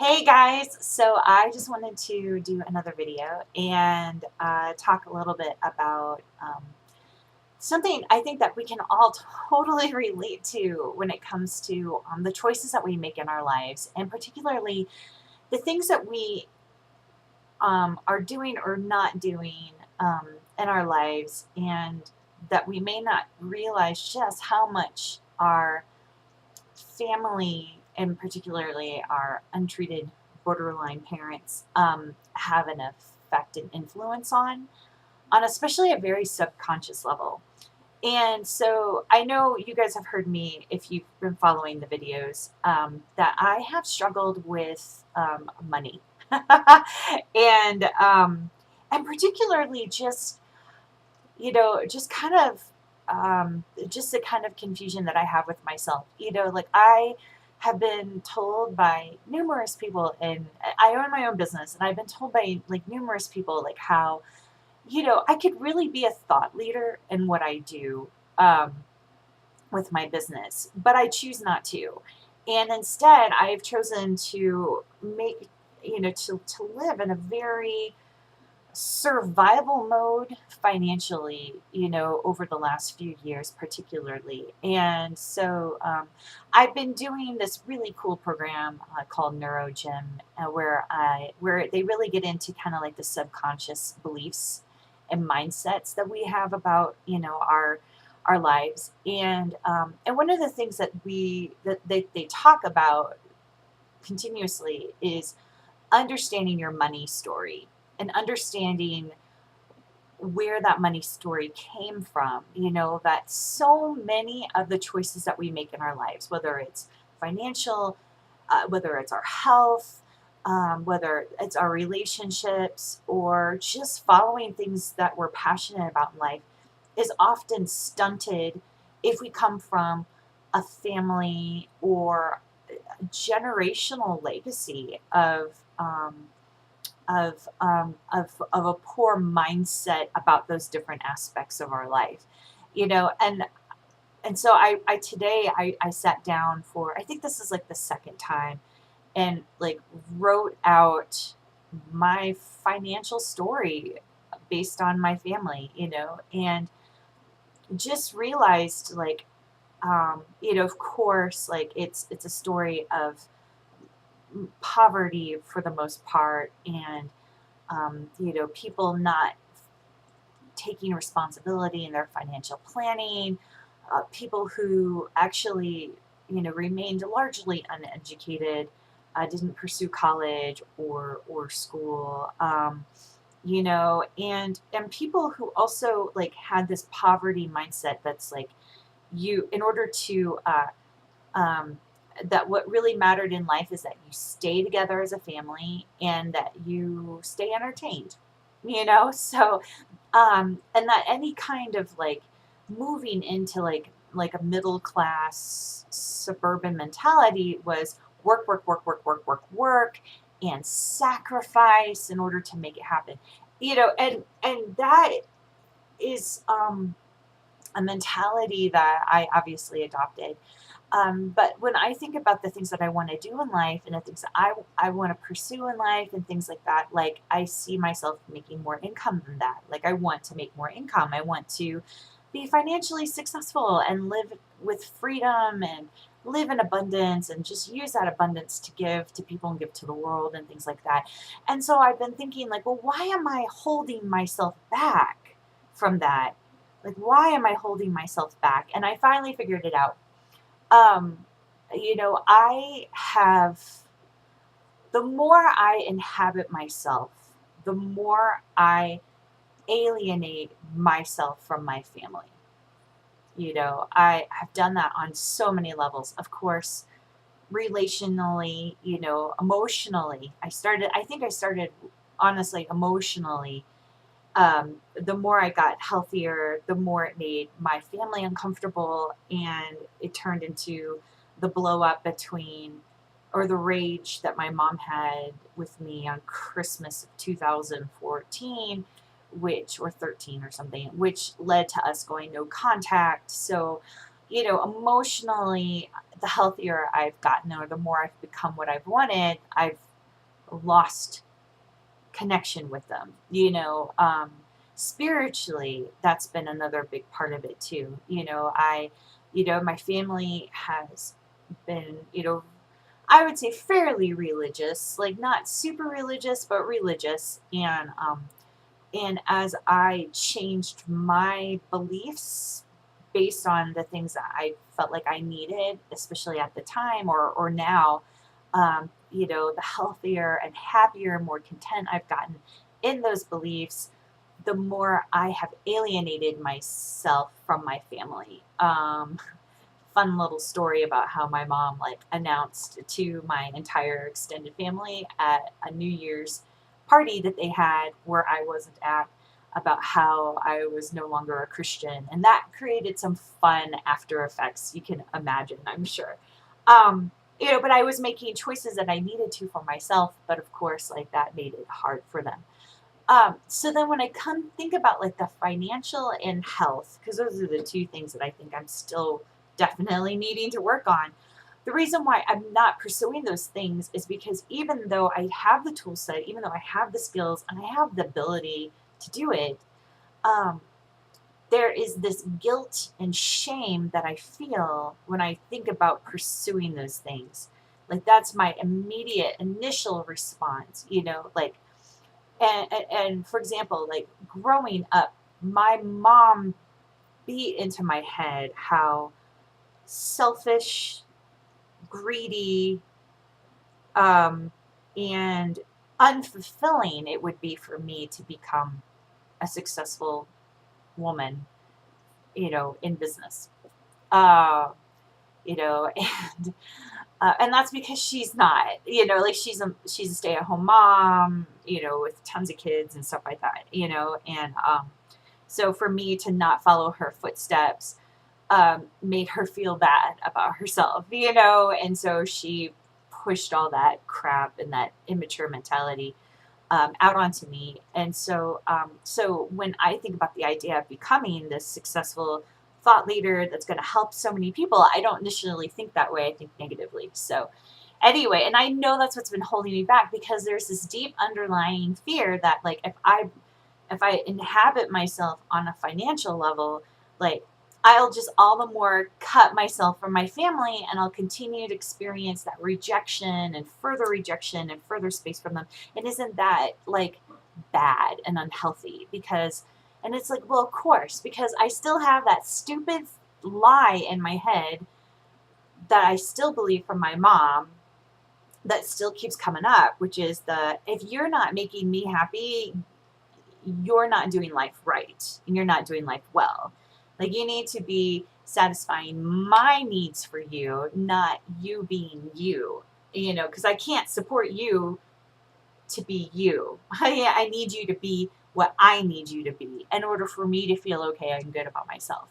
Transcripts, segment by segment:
Hey guys, so I just wanted to do another video and talk a little bit about something I think that we can all totally relate to when it comes to the choices that we make in our lives, and particularly the things that we are doing or not doing in our lives, and that we may not realize just how much our family, and particularly our untreated borderline parents, have an effect and influence on especially a very subconscious level. And so I know you guys have heard me, if you've been following the videos, that I have struggled with money, and and particularly just just kind of just the kind of confusion that I have with myself. Like I have been told by numerous people, and I own my own business, and I've been told by like numerous people like how, I could really be a thought leader in what I do um, with my business, but I choose not to. And instead, I've chosen to make, to live in a very survival mode financially, over the last few years, particularly. And so I've been doing this really cool program called Neuro Gym, where they really get into kind of like the subconscious beliefs and mindsets that we have about our lives. And one of the things that they talk about continuously is understanding your money story and understanding where that money story came from. That so many of the choices that we make in our lives, whether it's financial, whether it's our health, whether it's our relationships, or just following things that we're passionate about in life, is often stunted if we come from a family or a generational legacy of a poor mindset about those different aspects of our life, and so I today I sat down for, I think this is like the second time, and like wrote out my financial story based on my family, and just realized like, of course, like it's a story of poverty for the most part, and people not taking responsibility in their financial planning, people who actually, remained largely uneducated, didn't pursue college or school, and people who also like had this poverty mindset that's like, in order to um, that what really mattered in life is that you stay together as a family and that you stay entertained, so and that any kind of like moving into like a middle class suburban mentality was work, work, work, work, work, work, work, and sacrifice in order to make it happen. And that is a mentality that I obviously adopted. But when I think about the things that I want to do in life, and the things that I want to pursue in life and things like that, like I see myself making more income than that. Like I want to make more income. I want to be financially successful and live with freedom and live in abundance and just use that abundance to give to people and give to the world and things like that. And so I've been thinking like, well, why am I holding myself back from that? Like, why am I holding myself back? And I finally figured it out. um, I have, the more I inhabit myself, the more I alienate myself from my family. I have done that on so many levels. Of course, relationally, emotionally. I think I started honestly emotionally. The more I got healthier, the more it made my family uncomfortable, and it turned into the blow up between, or the rage that my mom had with me on Christmas of 2014, or 13 or something, which led to us going no contact. So, emotionally, the healthier I've gotten, or the more I've become what I've wanted, I've lost connection with them, spiritually, that's been another big part of it too. My family has been, I would say fairly religious, like not super religious, but religious. And as I changed my beliefs based on the things that I felt like I needed, especially at the time or now, the healthier and happier, more content I've gotten in those beliefs, the more I have alienated myself from my family. Fun little story about how my mom like announced to my entire extended family at a New Year's party that they had where I wasn't at, about how I was no longer a Christian, and that created some fun after effects you can imagine, I'm sure. um but I was making choices that I needed to for myself, but of course like that made it hard for them. So then when I come think about like the financial and health, because those are the two things that I think I'm still definitely needing to work on. The reason why I'm not pursuing those things is because even though I have the tool set, even though I have the skills and I have the ability to do it, um, there is this guilt and shame that I feel when I think about pursuing those things. Like that's my immediate initial response, like and for example, like growing up, my mom beat into my head how selfish, greedy, um, and unfulfilling it would be for me to become a successful woman, in business. Uh, and that's because she's not, like she's a stay-at-home mom, with tons of kids and stuff like that, and so for me to not follow her footsteps made her feel bad about herself, and so she pushed all that crap and that immature mentality out onto me. And so when I think about the idea of becoming this successful thought leader that's going to help so many people, I don't initially think that way. I think negatively. So anyway, and I know that's what's been holding me back, because there's this deep underlying fear that like if I inhabit myself on a financial level, like I'll just all the more cut myself from my family, and I'll continue to experience that rejection and further space from them. And isn't that like bad and unhealthy? And it's like, well, of course, because I still have that stupid lie in my head that I still believe from my mom that still keeps coming up, which is if you're not making me happy, you're not doing life right and you're not doing life well. Like you need to be satisfying my needs for you, not you being you, because I can't support you to be you. I need you to be what I need you to be in order for me to feel okay and good about myself.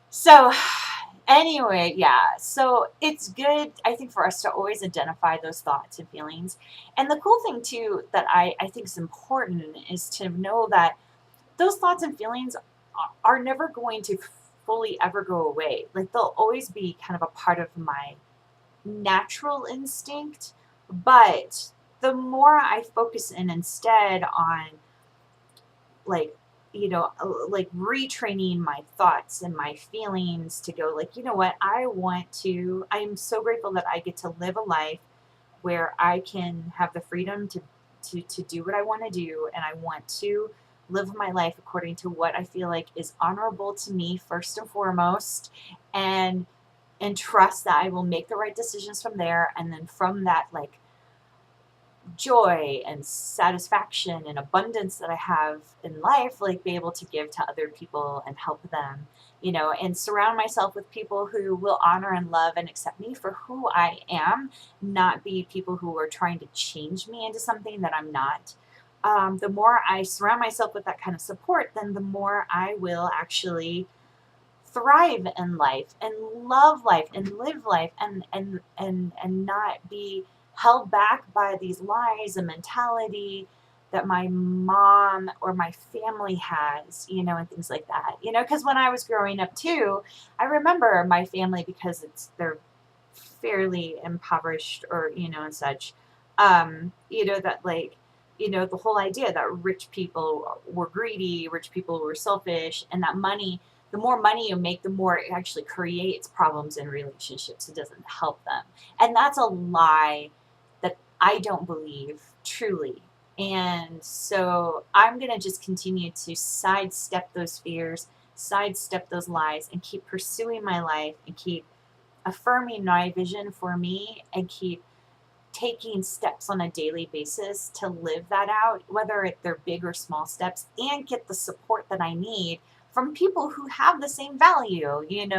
So anyway, yeah, so it's good, I think, for us to always identify those thoughts and feelings. And the cool thing too that I think is important is to know that those thoughts and feelings are never going to fully ever go away. Like they'll always be kind of a part of my natural instinct. But the more I focus in instead on like, like retraining my thoughts and my feelings to go like, what, I'm so grateful that I get to live a life where I can have the freedom to do what I want to do, and I want to live my life according to what I feel like is honorable to me first and foremost, and trust that I will make the right decisions from there, and then from that like joy and satisfaction and abundance that I have in life, like be able to give to other people and help them, and surround myself with people who will honor and love and accept me for who I am, not be people who are trying to change me into something that I'm not. The more I surround myself with that kind of support, then the more I will actually thrive in life and love life and live life, and not be held back by these lies and mentality that my mom or my family has, and things like that. Because when I was growing up too, I remember my family, because they're fairly impoverished or, and such. That like, the whole idea that rich people were greedy, rich people were selfish, and that money, the more money you make, the more it actually creates problems in relationships. It doesn't help them. And that's a lie that I don't believe truly. And so I'm going to just continue to sidestep those fears, sidestep those lies, and keep pursuing my life and keep affirming my vision for me and keep taking steps on a daily basis to live that out, whether they're big or small steps, and get the support that I need from people who have the same value, and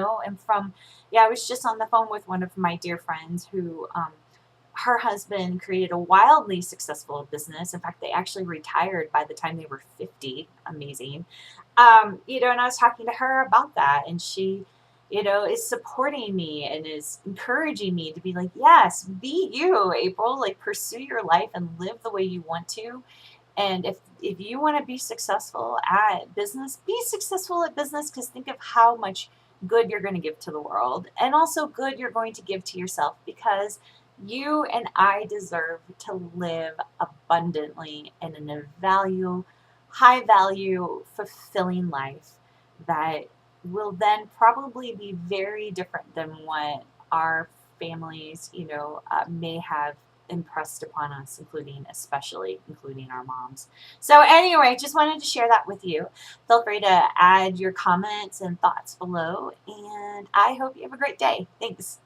yeah, I was just on the phone with one of my dear friends who, her husband created a wildly successful business. In fact, they actually retired by the time they were 50. Amazing. And I was talking to her about that, and she, is supporting me and is encouraging me to be like, yes, be you, April, like pursue your life and live the way you want to. And if you want to be successful at business, be successful at business, because think of how much good you're going to give to the world, and also good you're going to give to yourself, because you and I deserve to live abundantly and in a high value, fulfilling life that will then probably be very different than what our families, may have impressed upon us, including our moms. So anyway, just wanted to share that with you. Feel free to add your comments and thoughts below, and I hope you have a great day. Thanks.